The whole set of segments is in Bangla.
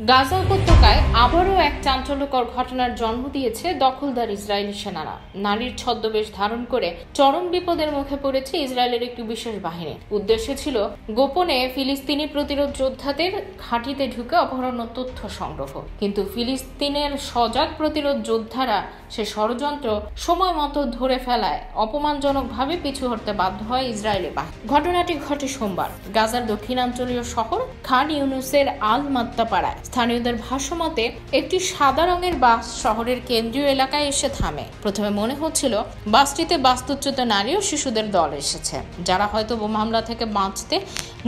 গাজা উপত্যকায় আবারও এক চাঞ্চল্যকর ঘটনার জন্ম দিয়েছে দখলদার ইসরায়েলি সেনারা। নারীর ছদ্মবেশ ধারণ করে চরম বিপদের মুখে পড়েছে ইসরায়েলের একটি বিশেষ বাহিনী। উদ্দেশ্য ছিল গোপনে ফিলিস্তিনি প্রতিরোধ যোদ্ধাদের ঘাঁটিতে ঢুকে অপহরণ ও তথ্য সংগ্রহ। কিন্তু ফিলিস্তিনের সজাগ প্রতিরোধ যোদ্ধারা সে ষড়যন্ত্র সময় মতো ধরে ফেলায় অপমানজনকভাবে পিছু হটতে বাধ্য হয় ইসরায়েলি বাহিনী। ঘটনাটি ঘটে সোমবার গাজার দক্ষিণাঞ্চলীয় শহর খান ইউনুসের আল মাত্তা পাড়ায়। স্থানীয়দের ভাষ্যমতে একটি সাদা রঙের বাস শহরের কেন্দ্রীয় এলাকায় এসে থামে। প্রথমে মনে হচ্ছিল বাসটিতে বাস্তুচ্যুত নারী ও শিশুদের দল এসেছে, যারা হয়তো বোমা হামলা থেকে বাঁচতে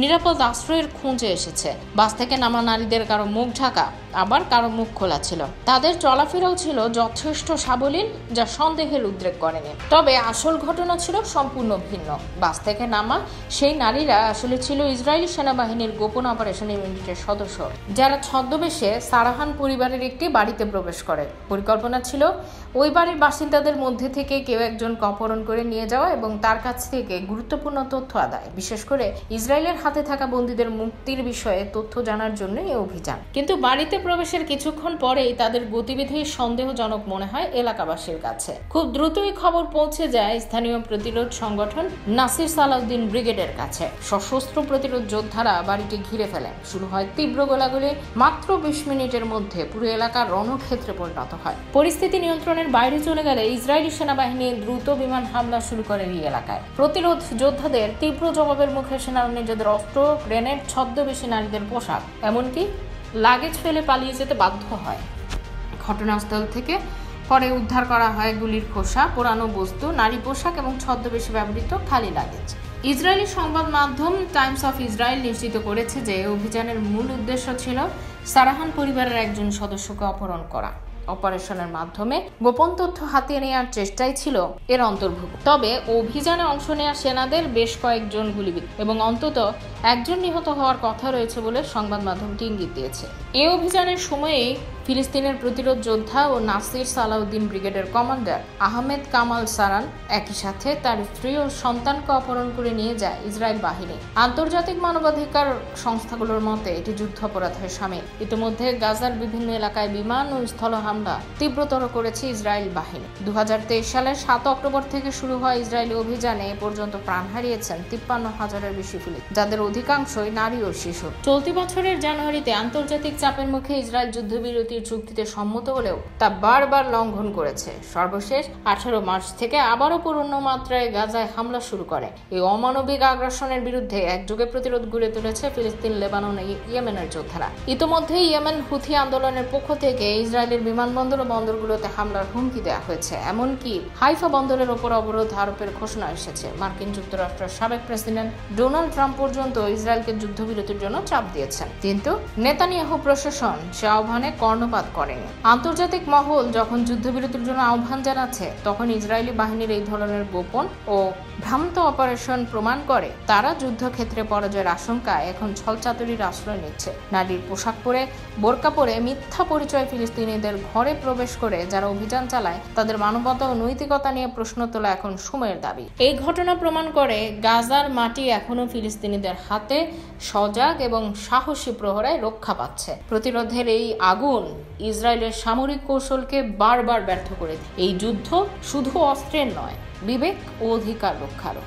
নিরাপদ আশ্রয়ের খুঁজে এসেছে। বাস থেকে নামা নারীদের কারো মুখ ঢাকা, আবার কারো মুখ খোলা ছিল। তাদের চলাফেরাও ছিল যথেষ্ট সাবলীল, যা সন্দেহের উদ্রেক করেনি। তবে আসল ঘটনা ছিল সম্পূর্ণ ভিন্ন। বাস থেকে নামা সেই নারীরা আসলে ছিল ইসরায়েলি সেনাবাহিনীর গোপন অপারেশন ইউনিটের সদস্য, যারা ছদ্মবেশে সারাহান পরিবারের একটি বাড়িতে প্রবেশ করে। পরিকল্পনা ছিল ওই বাড়ির বাসিন্দাদের মধ্যে থেকে কেউ একজনকে অপহরণ করে নিয়ে যাওয়া এবং তার কাছ থেকে গুরুত্বপূর্ণ তথ্য আদায়, বিশেষ করে ইসরায়েলের হাতে থাকা বন্দীদের মুক্তির বিষয়ে তথ্য জানার জন্য এই অভিযান। কিন্তু বাড়িতে প্রবেশের কিছুক্ষণ পরেই তাদের গতিবিধি সন্দেহজনক মনে হয় এলাকাবাসীর কাছে। খুব দ্রুতই খবর পৌঁছে যায় স্থানীয় প্রতিরোধ সংগঠন নাসির সালাউদ্দিন ব্রিগেডের কাছে। সশস্ত্র প্রতিরোধ যোদ্ধারা বাড়িটি ঘিরে ফেলেন। শুরু হয় তীব্র গোলাগুলি। মাত্র 20 মিনিটের মধ্যে পুরো এলাকা রণক্ষেত্রে পরিণত হয়। পরিস্থিতি নিয়ন্ত্রণের বাইরে চলে গেলে ইসরায়েলি সেনাবাহিনী দ্রুত বিমান হামলা শুরু করে এই এলাকায়। প্রতিরোধ যোদ্ধাদের তীব্র জবাবের মুখে সেনারা নিজেদের অস্ত্র, গ্রেনেড, ছদ্মবেশী নারীদের পোশাক, এমনকি লাগেজ ফেলে পালিয়ে যেতে বাধ্য হয়। ঘটনাস্থল থেকে পরে উদ্ধার করা হয় গুলির খোসা, পোড়ানো বস্তু, নারী পোশাক এবং ছদ্মবেশে ব্যবহৃত খালি লাগেজ। ইসরায়েলি সংবাদ মাধ্যম টাইমস অফ ইসরায়েল নিশ্চিত করেছে যে অভিযানের মূল উদ্দেশ্য ছিল সারাহান পরিবারের একজন সদস্যকে অপহরণ করা। অপারেশনের মাধ্যমে গোপন তথ্য হাতিয়ে নেওয়ার চেষ্টাই ছিল এর অন্তর্ভুক্ত। তবে অভিযানে অংশ নেওয়া সেনাদের বেশ কয়েকজন গুলিবিদ্ধ এবং অন্তত একজন নিহত হওয়ার কথা রয়েছে বলে সংবাদ মাধ্যমটি ইঙ্গিত দিয়েছে। এই অভিযানের সময়েই ফিলিস্তিনের প্রতিরোধ যোদ্ধা ও নাসির সালাউদ্দিন ব্রিগেডের কমান্ডার আহমেদ কামাল সারান একই সাথে তার স্ত্রী ও সন্তানকে অপহরণ করে নিয়ে যায় ইসরায়েল বাহিনী। আন্তর্জাতিক মানবাধিকার সংস্থাগুলোর মতে এটি যুদ্ধাপরাধের শামিল। ইতিমধ্যে গাজার বিভিন্ন এলাকায় বিমান ও স্থল হামলা তীব্রতর করেছে ইসরায়েল বাহিনী। 2023 সালের 7 অক্টোবর থেকে শুরু হওয়া ইসরায়েলি অভিযানে এ পর্যন্ত প্রাণ হারিয়েছেন 53,000-এর বেশি ফিলিস্তিনি, যাদের অধিকাংশই নারী ও শিশু। চলতি বছরের জানুয়ারিতে আন্তর্জাতিক চাপের মুখে ইসরায়েল যুদ্ধবিরতি চুক্তিতে সম্মত হলেও তা বারবার লঙ্ঘন করেছে। সর্বশেষ 18 মার্চ থেকে আবারও পূর্ণ মাত্রায় গাজায় হামলা শুরু করে। এই অমানবিক আগ্রাসনের বিরুদ্ধে একযোগে প্রতিরোধ গড়ে তুলেছে ফিলিস্তিন, লেবানন ও ইয়েমেনের যোদ্ধারা। ইতিমধ্যে ইয়েমেন হুথি আন্দোলনের পক্ষ থেকে ইসরায়েলের বিমানবন্দর ও বন্দরগুলোতে হামলার হুমকি দেওয়া হয়েছে। এমনকি হাইফা বন্দরের ওপর অবরোধ আরোপের ঘোষণা এসেছে। মার্কিন যুক্তরাষ্ট্রের সাবেক প্রেসিডেন্ট ডোনাল্ড ট্রাম্প পর্যন্ত ইসরায়েলকে যুদ্ধবিরতির জন্য চাপ দিয়েছেন, কিন্তু নেতানিয়াহু প্রশাসন সে আহ্বানে কর্ণপাত করেনি। আন্তর্জাতিক মহল যখন যুদ্ধবিরতির জন্য আহ্বান জানাচ্ছে, তখন ইসরায়েলি বাহিনীর এই ধরনের গোপন ও ভ্রান্ত অপারেশন প্রমাণ করে তারা যুদ্ধক্ষেত্রে পরাজয়ের আশঙ্কায় এখন ছলচাতুরির আশ্রয় নিচ্ছে। নারীর পোশাক পরে, বোরকা পরে মিথ্যা পরিচয় ফিলিস্তিনিদের ঘরে প্রবেশ করে যারা অভিযান চালায়, তাদের মানবতা ও নৈতিকতা নিয়ে প্রশ্ন তোলা এখন সময়ের দাবি। এই ঘটনা প্রমাণ করে গাজার মাটি এখনো ফিলিস্তিনিদের হাতে সজাগ এবং সাহসী প্রহরায় রক্ষা পাচ্ছে। প্রতিরোধের এই আগুন ইসরায়েলের সামরিক কৌশলকে বারবার ব্যর্থ করে। এই যুদ্ধ শুধু অস্ত্রের নয়, বিবেক ও অধিকার রক্ষারও।